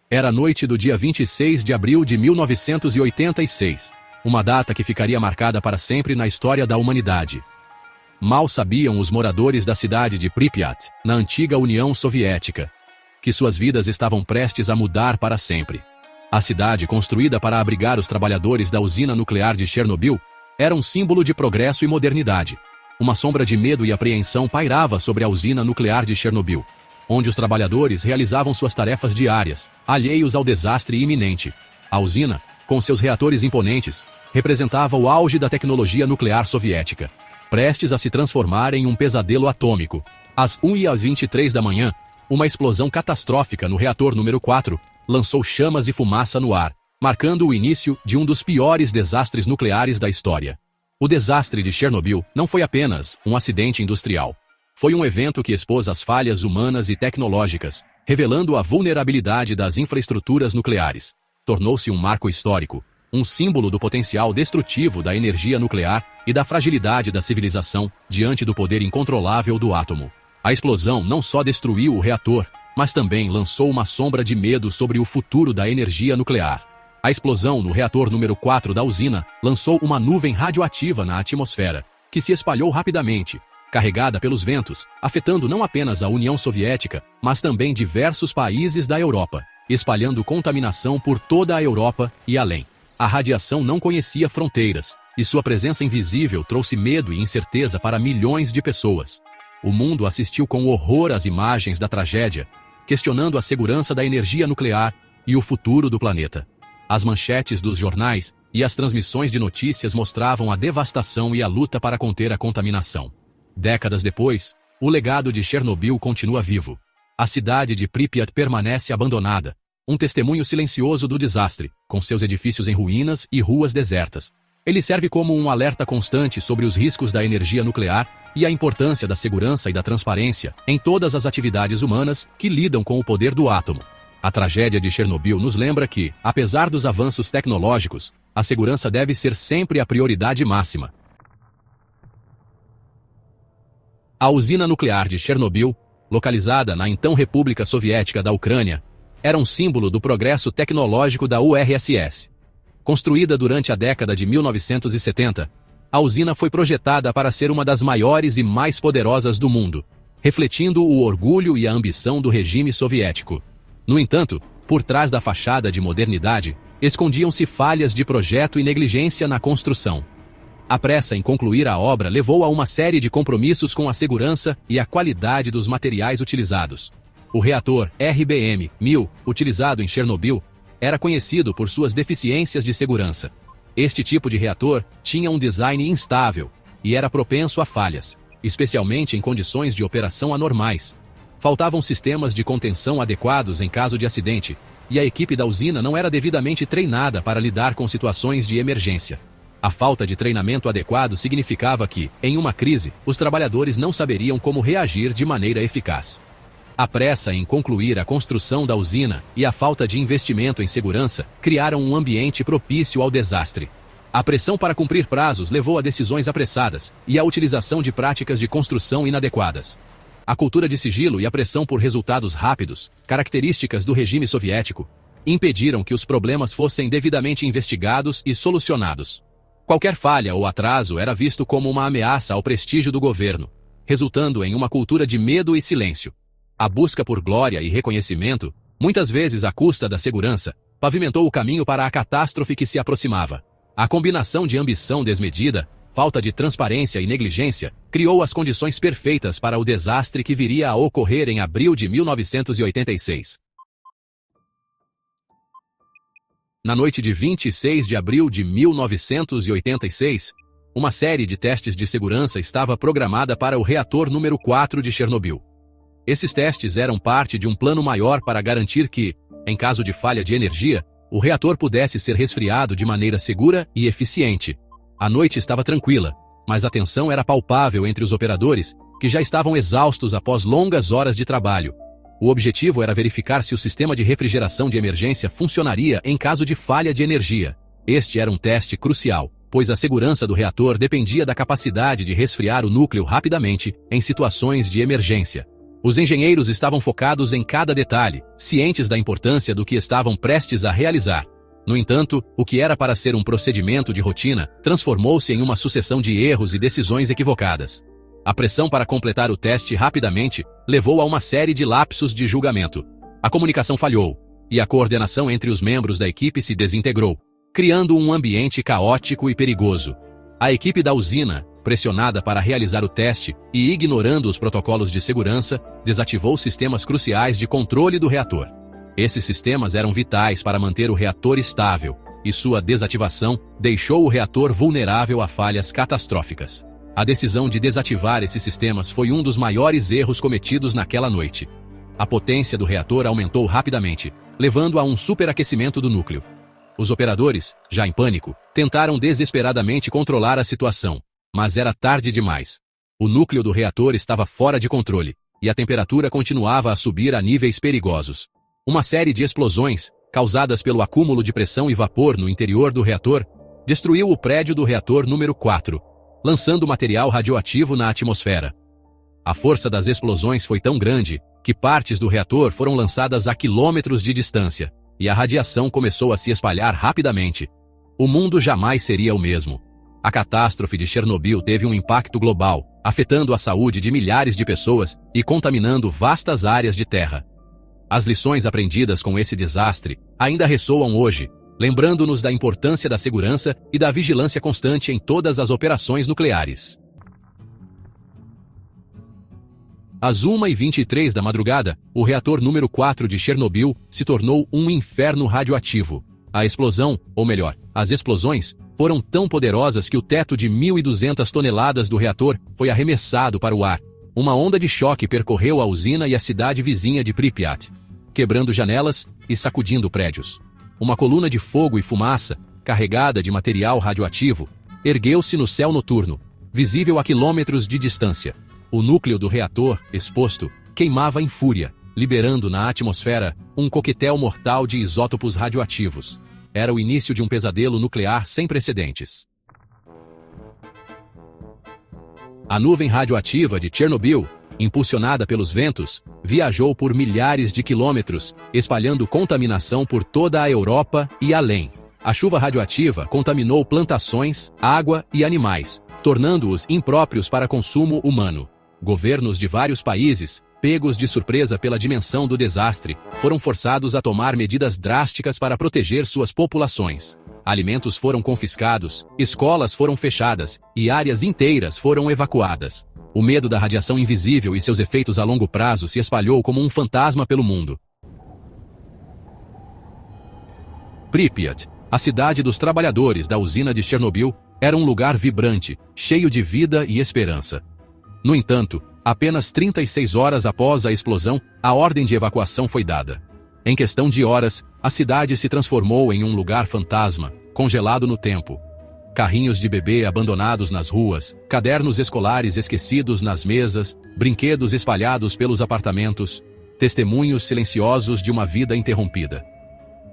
Era a noite do dia 26 de abril de 1986, uma data que ficaria marcada para sempre na história da humanidade. Mal sabiam os moradores da cidade de Pripyat, na antiga União Soviética, que suas vidas estavam prestes a mudar para sempre. A cidade, construída para abrigar os trabalhadores da usina nuclear de Chernobyl, era um símbolo de progresso e modernidade. Uma sombra de medo e apreensão pairava sobre a usina nuclear de Chernobyl, onde os trabalhadores realizavam suas tarefas diárias, alheios ao desastre iminente. A usina, com seus reatores imponentes, representava o auge da tecnologia nuclear soviética, prestes a se transformar em um pesadelo atômico. Às 1h23 da manhã, uma explosão catastrófica no reator número 4 lançou chamas e fumaça no ar, marcando o início de um dos piores desastres nucleares da história. O desastre de Chernobyl não foi apenas um acidente industrial. Foi um evento que expôs as falhas humanas e tecnológicas, revelando a vulnerabilidade das infraestruturas nucleares. Tornou-se um marco histórico, um símbolo do potencial destrutivo da energia nuclear e da fragilidade da civilização diante do poder incontrolável do átomo. A explosão não só destruiu o reator, mas também lançou uma sombra de medo sobre o futuro da energia nuclear. A explosão no reator número 4 da usina lançou uma nuvem radioativa na atmosfera, que se espalhou rapidamente, carregada pelos ventos, afetando não apenas a União Soviética, mas também diversos países da Europa, espalhando contaminação por toda a Europa e além. A radiação não conhecia fronteiras, e sua presença invisível trouxe medo e incerteza para milhões de pessoas. O mundo assistiu com horror às imagens da tragédia, questionando a segurança da energia nuclear e o futuro do planeta. As manchetes dos jornais e as transmissões de notícias mostravam a devastação e a luta para conter a contaminação. Décadas depois, o legado de Chernobyl continua vivo. A cidade de Pripyat permanece abandonada, um testemunho silencioso do desastre, com seus edifícios em ruínas e ruas desertas. Ele serve como um alerta constante sobre os riscos da energia nuclear e a importância da segurança e da transparência em todas as atividades humanas que lidam com o poder do átomo. A tragédia de Chernobyl nos lembra que, apesar dos avanços tecnológicos, a segurança deve ser sempre a prioridade máxima. A usina nuclear de Chernobyl, localizada na então República Soviética da Ucrânia, era um símbolo do progresso tecnológico da URSS. Construída durante a década de 1970, a usina foi projetada para ser uma das maiores e mais poderosas do mundo, refletindo o orgulho e a ambição do regime soviético. No entanto, por trás da fachada de modernidade, escondiam-se falhas de projeto e negligência na construção. A pressa em concluir a obra levou a uma série de compromissos com a segurança e a qualidade dos materiais utilizados. O reator RBM-1000, utilizado em Chernobyl, era conhecido por suas deficiências de segurança. Este tipo de reator tinha um design instável e era propenso a falhas, especialmente em condições de operação anormais. Faltavam sistemas de contenção adequados em caso de acidente, e a equipe da usina não era devidamente treinada para lidar com situações de emergência. A falta de treinamento adequado significava que, em uma crise, os trabalhadores não saberiam como reagir de maneira eficaz. A pressa em concluir a construção da usina e a falta de investimento em segurança criaram um ambiente propício ao desastre. A pressão para cumprir prazos levou a decisões apressadas e à utilização de práticas de construção inadequadas. A cultura de sigilo e a pressão por resultados rápidos, características do regime soviético, impediram que os problemas fossem devidamente investigados e solucionados. Qualquer falha ou atraso era visto como uma ameaça ao prestígio do governo, resultando em uma cultura de medo e silêncio. A busca por glória e reconhecimento, muitas vezes à custa da segurança, pavimentou o caminho para a catástrofe que se aproximava. A combinação de ambição desmedida, falta de transparência e negligência, criou as condições perfeitas para o desastre que viria a ocorrer em abril de 1986. Na noite de 26 de abril de 1986, uma série de testes de segurança estava programada para o reator número 4 de Chernobyl. Esses testes eram parte de um plano maior para garantir que, em caso de falha de energia, o reator pudesse ser resfriado de maneira segura e eficiente. A noite estava tranquila, mas a tensão era palpável entre os operadores, que já estavam exaustos após longas horas de trabalho. O objetivo era verificar se o sistema de refrigeração de emergência funcionaria em caso de falha de energia. Este era um teste crucial, pois a segurança do reator dependia da capacidade de resfriar o núcleo rapidamente em situações de emergência. Os engenheiros estavam focados em cada detalhe, cientes da importância do que estavam prestes a realizar. No entanto, o que era para ser um procedimento de rotina, transformou-se em uma sucessão de erros e decisões equivocadas. A pressão para completar o teste rapidamente levou a uma série de lapsos de julgamento. A comunicação falhou, e a coordenação entre os membros da equipe se desintegrou, criando um ambiente caótico e perigoso. A equipe da usina, pressionada para realizar o teste e ignorando os protocolos de segurança, desativou sistemas cruciais de controle do reator. Esses sistemas eram vitais para manter o reator estável, e sua desativação deixou o reator vulnerável a falhas catastróficas. A decisão de desativar esses sistemas foi um dos maiores erros cometidos naquela noite. A potência do reator aumentou rapidamente, levando a um superaquecimento do núcleo. Os operadores, já em pânico, tentaram desesperadamente controlar a situação, mas era tarde demais. O núcleo do reator estava fora de controle, e a temperatura continuava a subir a níveis perigosos. Uma série de explosões, causadas pelo acúmulo de pressão e vapor no interior do reator, destruiu o prédio do reator número 4, lançando material radioativo na atmosfera. A força das explosões foi tão grande que partes do reator foram lançadas a quilômetros de distância, e a radiação começou a se espalhar rapidamente. O mundo jamais seria o mesmo. A catástrofe de Chernobyl teve um impacto global, afetando a saúde de milhares de pessoas e contaminando vastas áreas de terra. As lições aprendidas com esse desastre ainda ressoam hoje, lembrando-nos da importância da segurança e da vigilância constante em todas as operações nucleares. Às 1h23 da madrugada, o reator número 4 de Chernobyl se tornou um inferno radioativo. A explosão, ou melhor, as explosões, foram tão poderosas que o teto de 1.200 toneladas do reator foi arremessado para o ar. Uma onda de choque percorreu a usina e a cidade vizinha de Pripyat, quebrando janelas e sacudindo prédios. Uma coluna de fogo e fumaça, carregada de material radioativo, ergueu-se no céu noturno, visível a quilômetros de distância. O núcleo do reator, exposto, queimava em fúria, liberando na atmosfera um coquetel mortal de isótopos radioativos. Era o início de um pesadelo nuclear sem precedentes. A nuvem radioativa de Chernobyl, impulsionada pelos ventos, viajou por milhares de quilômetros, espalhando contaminação por toda a Europa e além. A chuva radioativa contaminou plantações, água e animais, tornando-os impróprios para consumo humano. Governos de vários países, pegos de surpresa pela dimensão do desastre, foram forçados a tomar medidas drásticas para proteger suas populações. Alimentos foram confiscados, escolas foram fechadas e áreas inteiras foram evacuadas. O medo da radiação invisível e seus efeitos a longo prazo se espalhou como um fantasma pelo mundo. Pripyat, a cidade dos trabalhadores da usina de Chernobyl, era um lugar vibrante, cheio de vida e esperança. No entanto, apenas 36 horas após a explosão, a ordem de evacuação foi dada. Em questão de horas, a cidade se transformou em um lugar fantasma, congelado no tempo. Carrinhos de bebê abandonados nas ruas, cadernos escolares esquecidos nas mesas, brinquedos espalhados pelos apartamentos, testemunhos silenciosos de uma vida interrompida.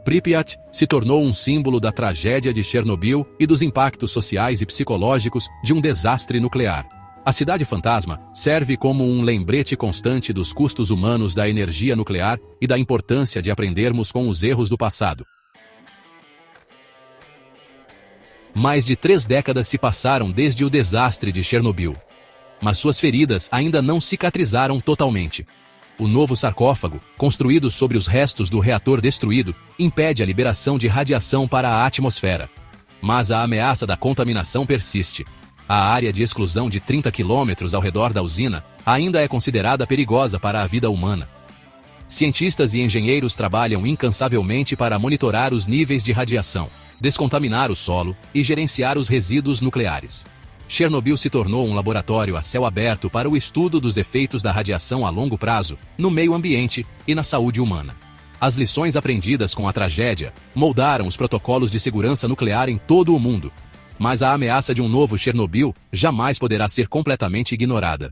Pripyat se tornou um símbolo da tragédia de Chernobyl e dos impactos sociais e psicológicos de um desastre nuclear. A cidade fantasma serve como um lembrete constante dos custos humanos da energia nuclear e da importância de aprendermos com os erros do passado. Mais de 3 décadas se passaram desde o desastre de Chernobyl, mas suas feridas ainda não cicatrizaram totalmente. O novo sarcófago, construído sobre os restos do reator destruído, impede a liberação de radiação para a atmosfera. Mas a ameaça da contaminação persiste. A área de exclusão de 30 quilômetros ao redor da usina ainda é considerada perigosa para a vida humana. Cientistas e engenheiros trabalham incansavelmente para monitorar os níveis de radiação, descontaminar o solo e gerenciar os resíduos nucleares. Chernobyl se tornou um laboratório a céu aberto para o estudo dos efeitos da radiação a longo prazo no meio ambiente e na saúde humana. As lições aprendidas com a tragédia moldaram os protocolos de segurança nuclear em todo o mundo, mas a ameaça de um novo Chernobyl jamais poderá ser completamente ignorada.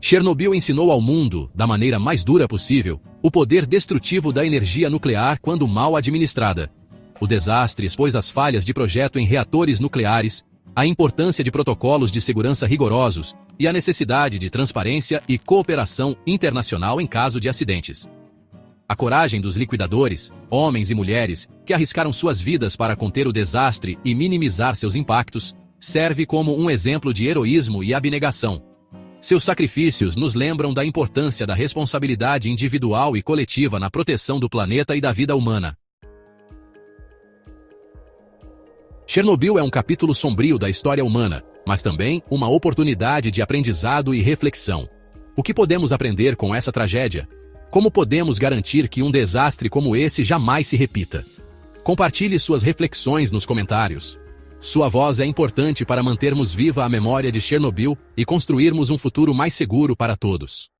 Chernobyl ensinou ao mundo, da maneira mais dura possível, o poder destrutivo da energia nuclear quando mal administrada. O desastre expôs as falhas de projeto em reatores nucleares, a importância de protocolos de segurança rigorosos e a necessidade de transparência e cooperação internacional em caso de acidentes. A coragem dos liquidadores, homens e mulheres, que arriscaram suas vidas para conter o desastre e minimizar seus impactos, serve como um exemplo de heroísmo e abnegação. Seus sacrifícios nos lembram da importância da responsabilidade individual e coletiva na proteção do planeta e da vida humana. Chernobyl é um capítulo sombrio da história humana, mas também uma oportunidade de aprendizado e reflexão. O que podemos aprender com essa tragédia? Como podemos garantir que um desastre como esse jamais se repita? Compartilhe suas reflexões nos comentários. Sua voz é importante para mantermos viva a memória de Chernobyl e construirmos um futuro mais seguro para todos.